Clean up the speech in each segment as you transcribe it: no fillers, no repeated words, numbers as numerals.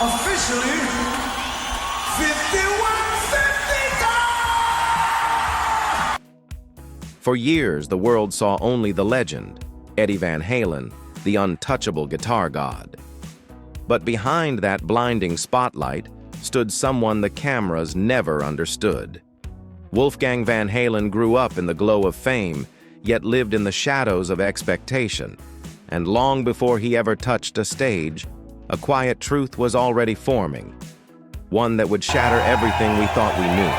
officially 5150. For years, the world saw only the legend, Eddie Van Halen, the untouchable guitar god. But behind that blinding spotlight stood someone the cameras never understood. Wolfgang Van Halen grew up in the glow of fame, yet lived in the shadows of expectation. And long before he ever touched a stage, a quiet truth was already forming, one that would shatter everything we thought we knew.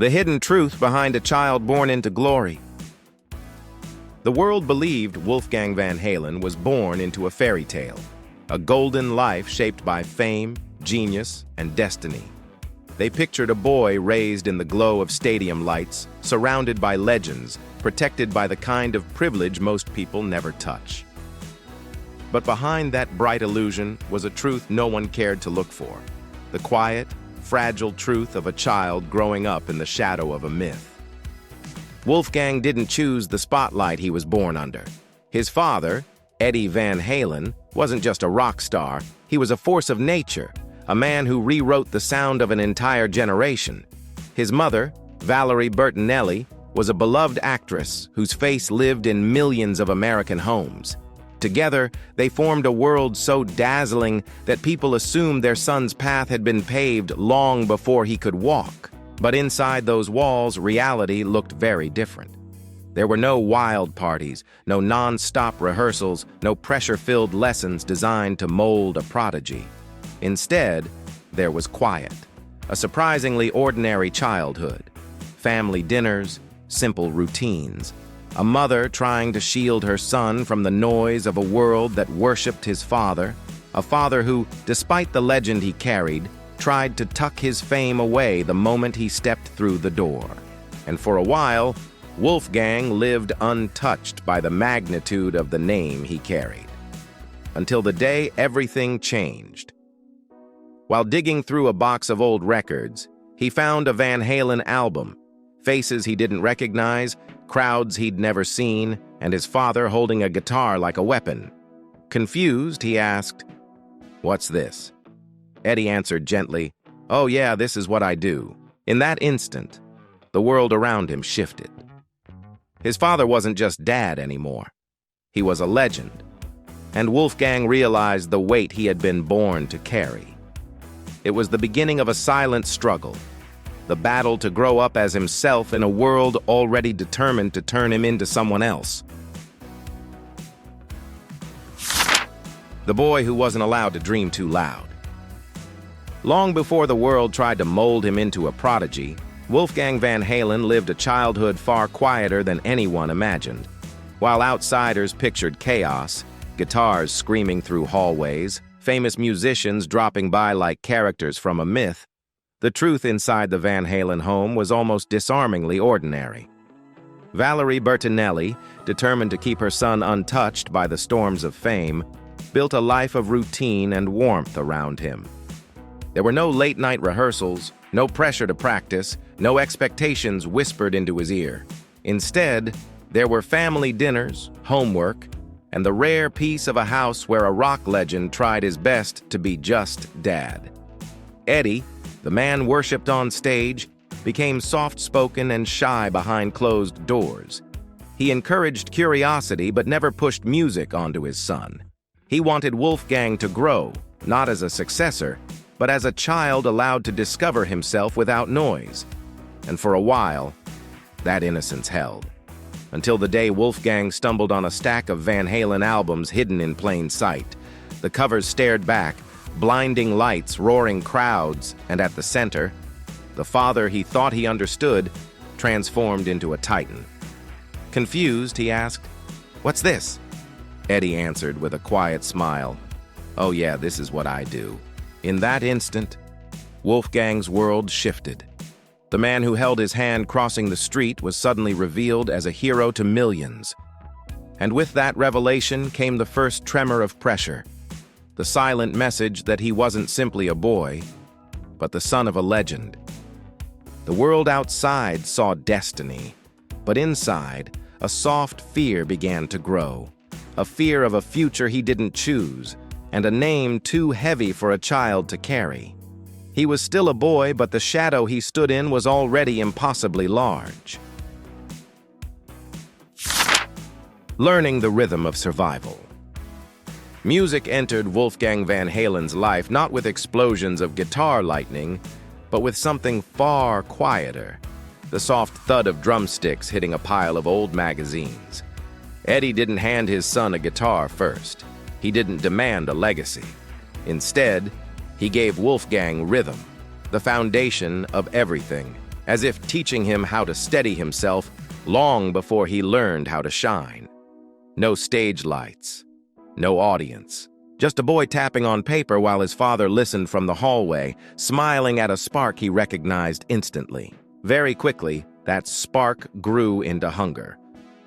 The hidden truth behind a child born into glory. The world believed Wolfgang Van Halen was born into a fairy tale, a golden life shaped by fame, genius, and destiny. They pictured a boy raised in the glow of stadium lights, surrounded by legends, protected by the kind of privilege most people never touch. But behind that bright illusion was a truth no one cared to look for, the quiet, fragile truth of a child growing up in the shadow of a myth. Wolfgang didn't choose the spotlight he was born under. His father, Eddie Van Halen, wasn't just a rock star, he was a force of nature, a man who rewrote the sound of an entire generation. His mother, Valerie Bertinelli, was a beloved actress whose face lived in millions of American homes. Together, they formed a world so dazzling that people assumed their son's path had been paved long before he could walk. But inside those walls, reality looked very different. There were no wild parties, no non-stop rehearsals, no pressure-filled lessons designed to mold a prodigy. Instead, there was quiet, a surprisingly ordinary childhood, family dinners, simple routines, a mother trying to shield her son from the noise of a world that worshipped his father, a father who, despite the legend he carried, tried to tuck his fame away the moment he stepped through the door. And for a while, Wolfgang lived untouched by the magnitude of the name he carried. Until the day everything changed. While digging through a box of old records, he found a Van Halen album, faces he didn't recognize, crowds he'd never seen, and his father holding a guitar like a weapon. Confused, he asked, "What's this?" Eddie answered gently, "Oh yeah, this is what I do." In that instant, the world around him shifted. His father wasn't just dad anymore. He was a legend. And Wolfgang realized the weight he had been born to carry. It was the beginning of a silent struggle, the battle to grow up as himself in a world already determined to turn him into someone else. The boy who wasn't allowed to dream too loud. Long before the world tried to mold him into a prodigy, Wolfgang Van Halen lived a childhood far quieter than anyone imagined. While outsiders pictured chaos, guitars screaming through hallways, famous musicians dropping by like characters from a myth, the truth inside the Van Halen home was almost disarmingly ordinary. Valerie Bertinelli, determined to keep her son untouched by the storms of fame, built a life of routine and warmth around him. There were no late-night rehearsals, no pressure to practice, no expectations whispered into his ear. Instead, there were family dinners, homework, and the rare piece of a house where a rock legend tried his best to be just dad. Eddie, the man worshipped on stage, became soft-spoken and shy behind closed doors. He encouraged curiosity but never pushed music onto his son. He wanted Wolfgang to grow, not as a successor, but as a child allowed to discover himself without noise. And for a while, that innocence held. Until the day Wolfgang stumbled on a stack of Van Halen albums hidden in plain sight. The covers stared back, blinding lights, roaring crowds, and at the center, the father he thought he understood transformed into a titan. Confused, he asked, "What's this?" Eddie answered with a quiet smile, "Oh yeah, this is what I do." In that instant, Wolfgang's world shifted. The man who held his hand crossing the street was suddenly revealed as a hero to millions. And with that revelation came the first tremor of pressure, the silent message that he wasn't simply a boy, but the son of a legend. The world outside saw destiny, but inside, a soft fear began to grow. a fear of a future he didn't choose, and a name too heavy for a child to carry. He was still a boy, but the shadow he stood in was already impossibly large. Learning the rhythm of survival. Music entered Wolfgang Van Halen's life not with explosions of guitar lightning, but with something far quieter, the soft thud of drumsticks hitting a pile of old magazines. Eddie didn't hand his son a guitar first. He didn't demand a legacy. Instead, he gave Wolfgang rhythm, the foundation of everything, as if teaching him how to steady himself long before he learned how to shine. No stage lights, no audience, just a boy tapping on paper while his father listened from the hallway, smiling at a spark he recognized instantly. Very quickly, that spark grew into hunger.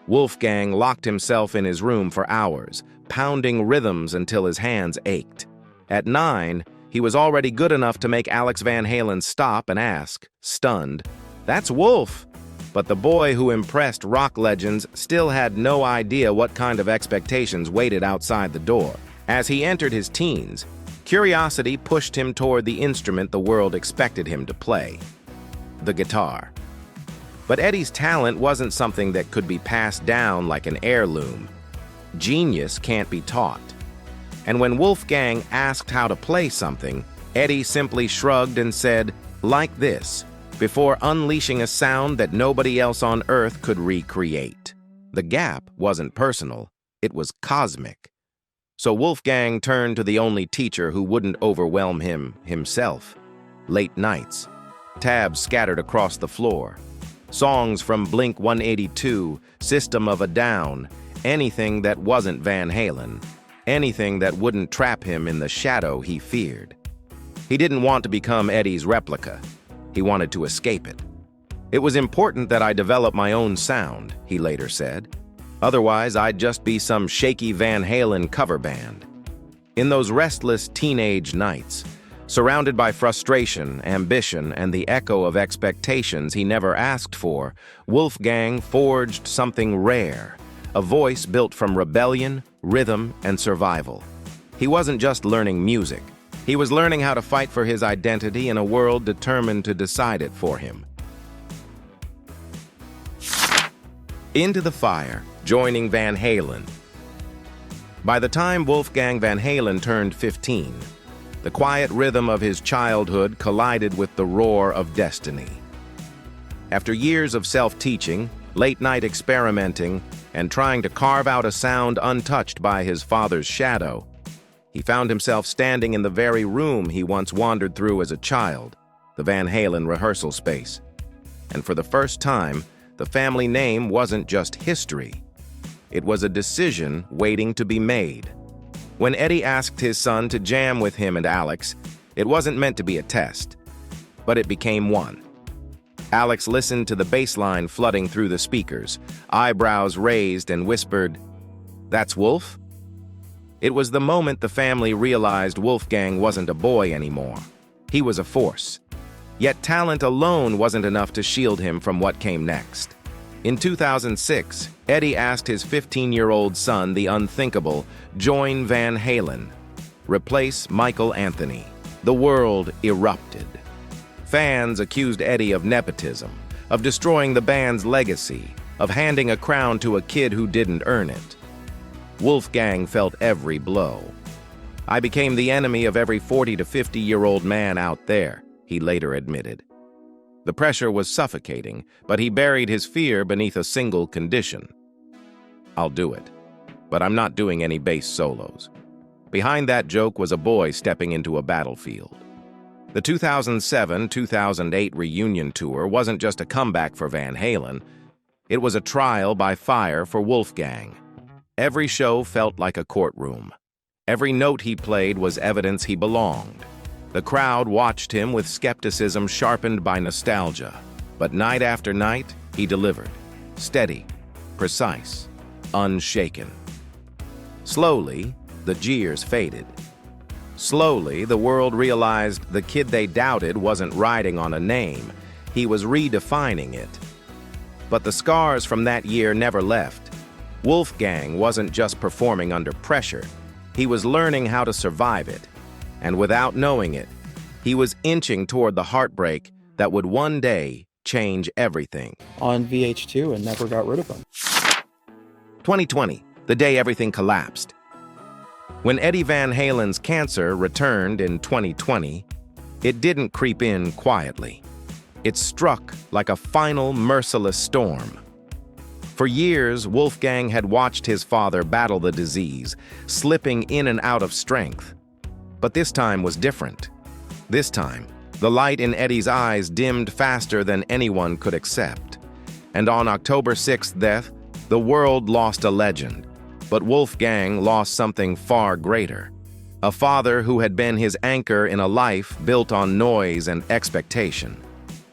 Wolfgang locked himself in his room for hours, pounding rhythms until his hands ached. At 9, he was already good enough to make Alex Van Halen stop and ask, stunned, "That's Wolf!" But the boy who impressed rock legends still had no idea what kind of expectations waited outside the door. As he entered his teens, curiosity pushed him toward the instrument the world expected him to play, the guitar. But Eddie's talent wasn't something that could be passed down like an heirloom. Genius can't be taught. And when Wolfgang asked how to play something, Eddie simply shrugged and said, "Like this," before unleashing a sound that nobody else on earth could recreate. The gap wasn't personal, it was cosmic. So Wolfgang turned to the only teacher who wouldn't overwhelm him himself. Late nights, tabs scattered across the floor, songs from Blink-182, System of a Down, anything that wasn't Van Halen, anything that wouldn't trap him in the shadow he feared. He didn't want to become Eddie's replica. He wanted to escape it. "It was important that I develop my own sound," he later said. "Otherwise, I'd just be some shaky Van Halen cover band." In those restless teenage nights, surrounded by frustration, ambition, and the echo of expectations he never asked for, Wolfgang forged something rare, a voice built from rebellion, rhythm, and survival. He wasn't just learning music. He was learning how to fight for his identity in a world determined to decide it for him. Into the fire, joining Van Halen. By the time Wolfgang Van Halen turned 15, the quiet rhythm of his childhood collided with the roar of destiny. After years of self-teaching, late-night experimenting, and trying to carve out a sound untouched by his father's shadow, he found himself standing in the very room he once wandered through as a child, the Van Halen rehearsal space. And for the first time, the family name wasn't just history. It was a decision waiting to be made. When Eddie asked his son to jam with him and Alex, it wasn't meant to be a test, but it became one. Alex listened to the bass line flooding through the speakers, eyebrows raised, and whispered, "That's Wolf?" It was the moment the family realized Wolfgang wasn't a boy anymore. He was a force. Yet talent alone wasn't enough to shield him from what came next. In 2006, Eddie asked his 15-year-old son the unthinkable, join Van Halen, replace Michael Anthony. The world erupted. Fans accused Eddie of nepotism, of destroying the band's legacy, of handing a crown to a kid who didn't earn it. Wolfgang felt every blow. "I became the enemy of every 40 to 50-year-old man out there," he later admitted. The pressure was suffocating, but he buried his fear beneath a single condition. "I'll do it, but I'm not doing any bass solos." Behind that joke was a boy stepping into a battlefield. The 2007-2008 reunion tour wasn't just a comeback for Van Halen. It was a trial by fire for Wolfgang. Every show felt like a courtroom. Every note he played was evidence he belonged. The crowd watched him with skepticism sharpened by nostalgia. But night after night, he delivered. Steady, precise, unshaken. Slowly, the jeers faded. Slowly, the world realized the kid they doubted wasn't riding on a name. He was redefining it. But the scars from that year never left. Wolfgang wasn't just performing under pressure, he was learning how to survive it. And without knowing it, he was inching toward the heartbreak that would one day change everything. On VH2 and never got rid of them. 2020, the day everything collapsed. When Eddie Van Halen's cancer returned in 2020, it didn't creep in quietly. It struck like a final, merciless storm. For years, Wolfgang had watched his father battle the disease, slipping in and out of strength. But this time was different. This time, the light in Eddie's eyes dimmed faster than anyone could accept. And on October 6th death, the world lost a legend. But Wolfgang lost something far greater. A father who had been his anchor in a life built on noise and expectation.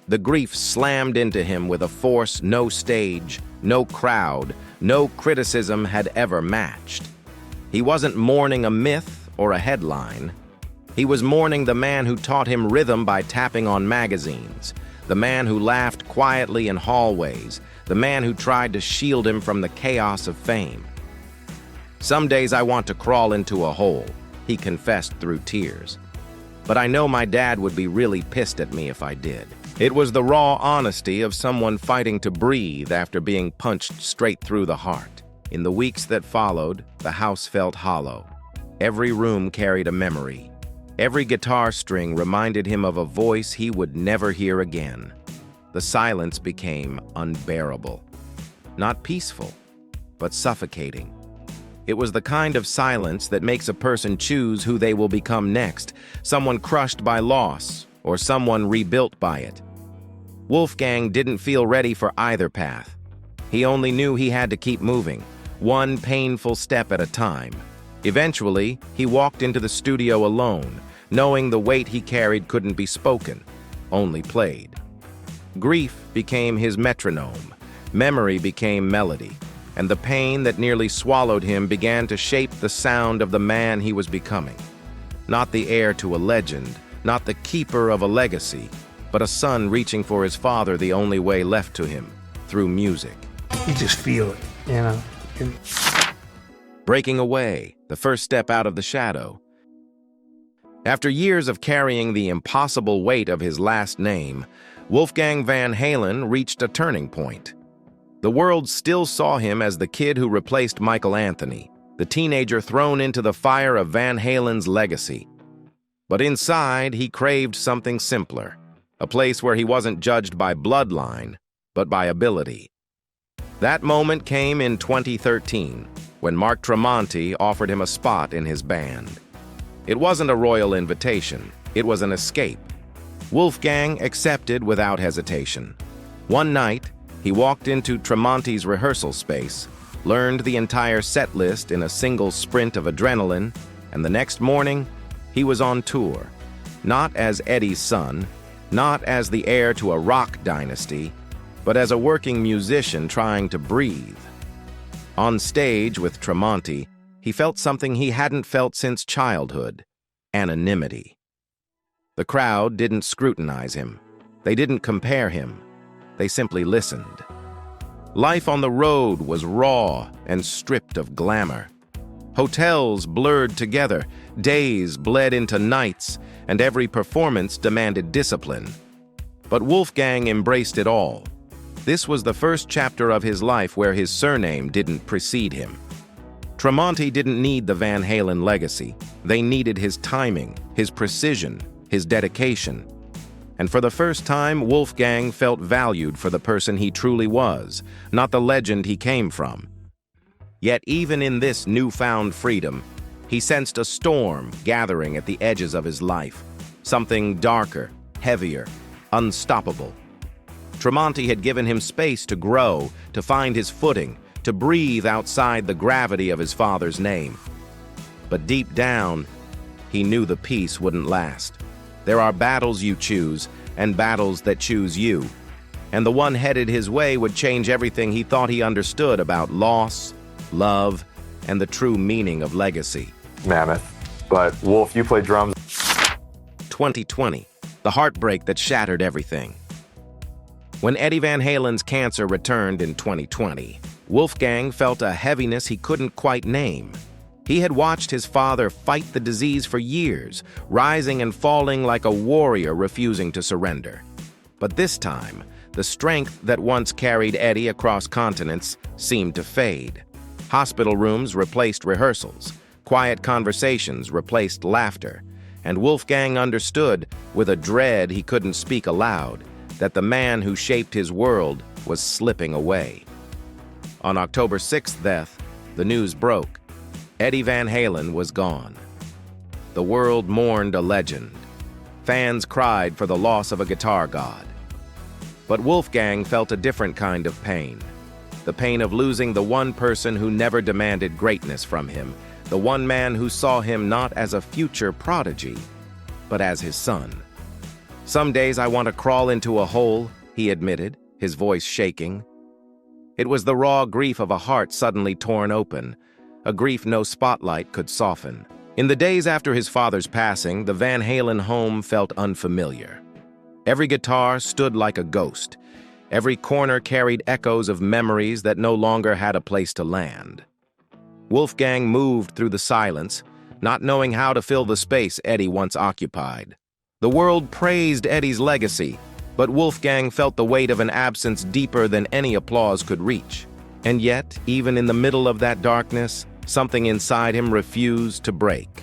The grief slammed into him with a force no stage, no crowd, no criticism had ever matched. He wasn't mourning a myth or a headline. He was mourning the man who taught him rhythm by tapping on magazines, the man who laughed quietly in hallways, the man who tried to shield him from the chaos of fame. "Some days I want to crawl into a hole," he confessed through tears. "But I know my dad would be really pissed at me if I did." It was the raw honesty of someone fighting to breathe after being punched straight through the heart. In the weeks that followed, the house felt hollow. Every room carried a memory. Every guitar string reminded him of a voice he would never hear again. The silence became unbearable. Not peaceful, but suffocating. It was the kind of silence that makes a person choose who they will become next, someone crushed by loss or someone rebuilt by it. Wolfgang didn't feel ready for either path. He only knew he had to keep moving, one painful step at a time. Eventually, he walked into the studio alone, knowing the weight he carried couldn't be spoken, only played. Grief became his metronome, memory became melody, and the pain that nearly swallowed him began to shape the sound of the man he was becoming. Not the heir to a legend, not the keeper of a legacy, but a son reaching for his father the only way left to him, through music. You just feel it, you know? Breaking away, the first step out of the shadow. After years of carrying the impossible weight of his last name, Wolfgang Van Halen reached a turning point. The world still saw him as the kid who replaced Michael Anthony, the teenager thrown into the fire of Van Halen's legacy. But inside, he craved something simpler, a place where he wasn't judged by bloodline, but by ability. That moment came in 2013, when Mark Tremonti offered him a spot in his band. It wasn't a royal invitation, it was an escape. Wolfgang accepted without hesitation. One night, he walked into Tremonti's rehearsal space, learned the entire set list in a single sprint of adrenaline, and the next morning, he was on tour. Not as Eddie's son, not as the heir to a rock dynasty, but as a working musician trying to breathe. On stage with Tremonti, he felt something he hadn't felt since childhood: anonymity. The crowd didn't scrutinize him. They didn't compare him. They simply listened. Life on the road was raw and stripped of glamour. Hotels blurred together, days bled into nights, and every performance demanded discipline. But Wolfgang embraced it all. This was the first chapter of his life where his surname didn't precede him. Tremonti didn't need the Van Halen legacy. They needed his timing, his precision, his dedication. And for the first time, Wolfgang felt valued for the person he truly was, not the legend he came from. Yet even in this newfound freedom, he sensed a storm gathering at the edges of his life, something darker, heavier, unstoppable. Tremonti had given him space to grow, to find his footing, to breathe outside the gravity of his father's name. But deep down, he knew the peace wouldn't last. There are battles you choose, and battles that choose you. And the one headed his way would change everything he thought he understood about loss, love, and the true meaning of legacy. Mammoth. But Wolf, you play drums. 2020, the heartbreak that shattered everything. When Eddie Van Halen's cancer returned in 2020, Wolfgang felt a heaviness he couldn't quite name. He had watched his father fight the disease for years, rising and falling like a warrior refusing to surrender. But this time, the strength that once carried Eddie across continents seemed to fade. Hospital rooms replaced rehearsals, quiet conversations replaced laughter, and Wolfgang understood, with a dread he couldn't speak aloud, that the man who shaped his world was slipping away. On October 6th, the news broke. Eddie Van Halen was gone. The world mourned a legend. Fans cried for the loss of a guitar god. But Wolfgang felt a different kind of pain. The pain of losing the one person who never demanded greatness from him, the one man who saw him not as a future prodigy, but as his son. "Some days I want to crawl into a hole," he admitted, his voice shaking. It was the raw grief of a heart suddenly torn open, a grief no spotlight could soften. In the days after his father's passing, the Van Halen home felt unfamiliar. Every guitar stood like a ghost. Every corner carried echoes of memories that no longer had a place to land. Wolfgang moved through the silence, not knowing how to fill the space Eddie once occupied. The world praised Eddie's legacy, but Wolfgang felt the weight of an absence deeper than any applause could reach. And yet, even in the middle of that darkness, something inside him refused to break.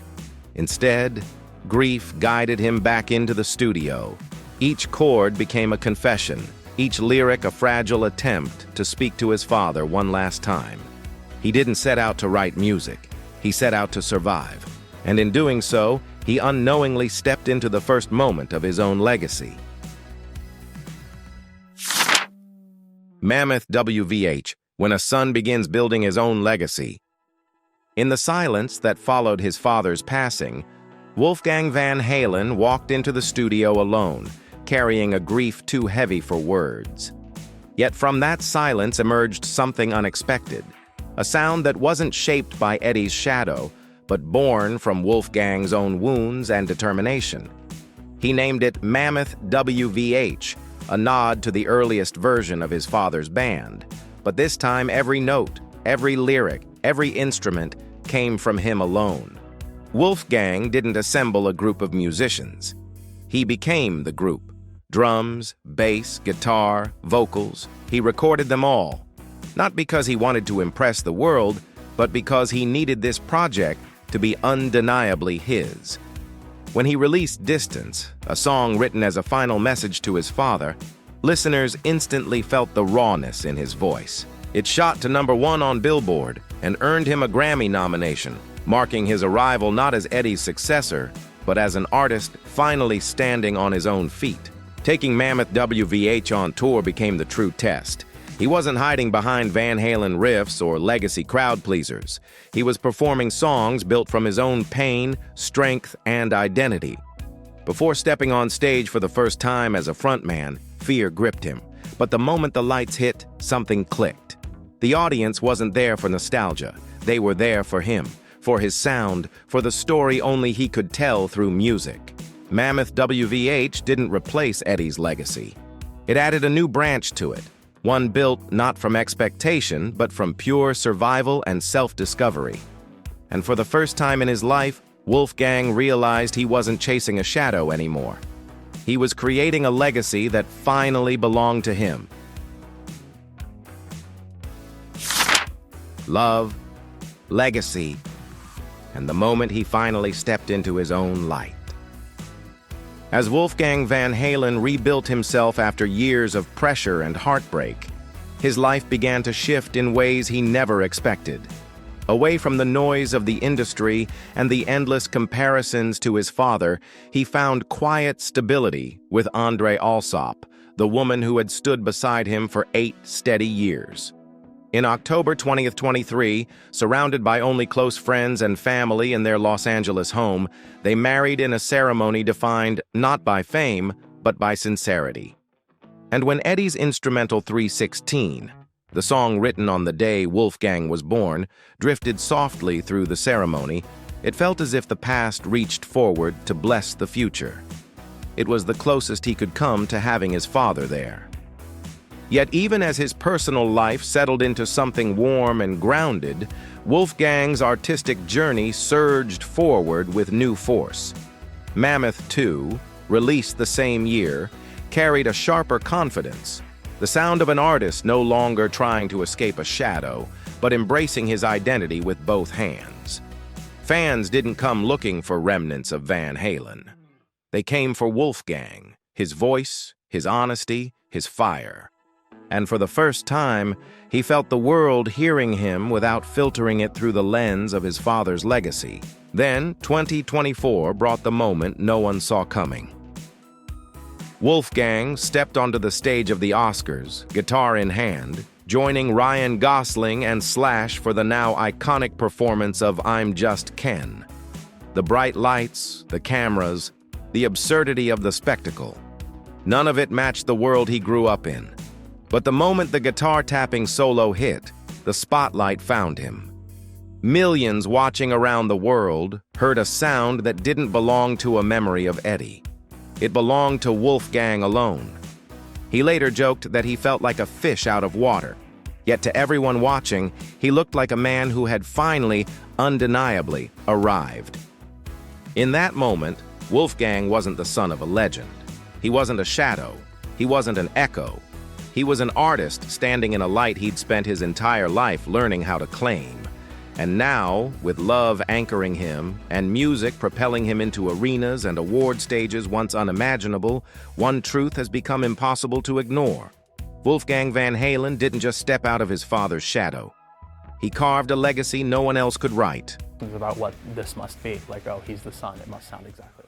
Instead, grief guided him back into the studio. Each chord became a confession, each lyric a fragile attempt to speak to his father one last time. He didn't set out to write music. He set out to survive. And in doing so, he unknowingly stepped into the first moment of his own legacy. Mammoth WVH, when a son begins building his own legacy. In the silence that followed his father's passing, Wolfgang Van Halen walked into the studio alone, carrying a grief too heavy for words. Yet from that silence emerged something unexpected, a sound that wasn't shaped by Eddie's shadow, but born from Wolfgang's own wounds and determination. He named it Mammoth WVH, a nod to the earliest version of his father's band. But this time every note, every lyric, every instrument came from him alone. Wolfgang didn't assemble a group of musicians. He became the group. Drums, bass, guitar, vocals, he recorded them all. Not because he wanted to impress the world, but because he needed this project to be undeniably his. When he released Distance, a song written as a final message to his father, listeners instantly felt the rawness in his voice. It shot to #1 on Billboard and earned him a Grammy nomination, marking his arrival not as Eddie's successor, but as an artist finally standing on his own feet. Taking Mammoth WVH on tour became the true test. He wasn't hiding behind Van Halen riffs or legacy crowd pleasers. He was performing songs built from his own pain, strength, and identity. Before stepping on stage for the first time as a frontman, fear gripped him. But the moment the lights hit, something clicked. The audience wasn't there for nostalgia. They were there for him, for his sound, for the story only he could tell through music. Mammoth WVH didn't replace Eddie's legacy. It added a new branch to it, one built not from expectation, but from pure survival and self-discovery. And for the first time in his life, Wolfgang realized he wasn't chasing a shadow anymore. He was creating a legacy that finally belonged to him. Love, legacy, and the moment he finally stepped into his own light. As Wolfgang Van Halen rebuilt himself after years of pressure and heartbreak, his life began to shift in ways he never expected. Away from the noise of the industry and the endless comparisons to his father, he found quiet stability with Andre Alsop, the woman who had stood beside him for 8 steady years. In October 2023, surrounded by only close friends and family in their Los Angeles home, they married in a ceremony defined not by fame, but by sincerity. And when Eddie's instrumental 316, the song written on the day Wolfgang was born, drifted softly through the ceremony, it felt as if the past reached forward to bless the future. It was the closest he could come to having his father there. Yet even as his personal life settled into something warm and grounded, Wolfgang's artistic journey surged forward with new force. Mammoth 2, released the same year, carried a sharper confidence, the sound of an artist no longer trying to escape a shadow, but embracing his identity with both hands. Fans didn't come looking for remnants of Van Halen. They came for Wolfgang, his voice, his honesty, his fire. And for the first time, he felt the world hearing him without filtering it through the lens of his father's legacy. Then, 2024 brought the moment no one saw coming. Wolfgang stepped onto the stage of the Oscars, guitar in hand, joining Ryan Gosling and Slash for the now iconic performance of I'm Just Ken. The bright lights, the cameras, the absurdity of the spectacle. None of it matched the world he grew up in. But the moment the guitar-tapping solo hit, the spotlight found him. Millions watching around the world heard a sound that didn't belong to a memory of Eddie. It belonged to Wolfgang alone. He later joked that he felt like a fish out of water. Yet to everyone watching, he looked like a man who had finally, undeniably, arrived. In that moment, Wolfgang wasn't the son of a legend. He wasn't a shadow. He wasn't an echo. He was an artist standing in a light he'd spent his entire life learning how to claim. And now, with love anchoring him and music propelling him into arenas and award stages once unimaginable, one truth has become impossible to ignore. Wolfgang Van Halen didn't just step out of his father's shadow. He carved a legacy no one else could write. It was about what this must be. Like, oh, he's the son. It must sound exactly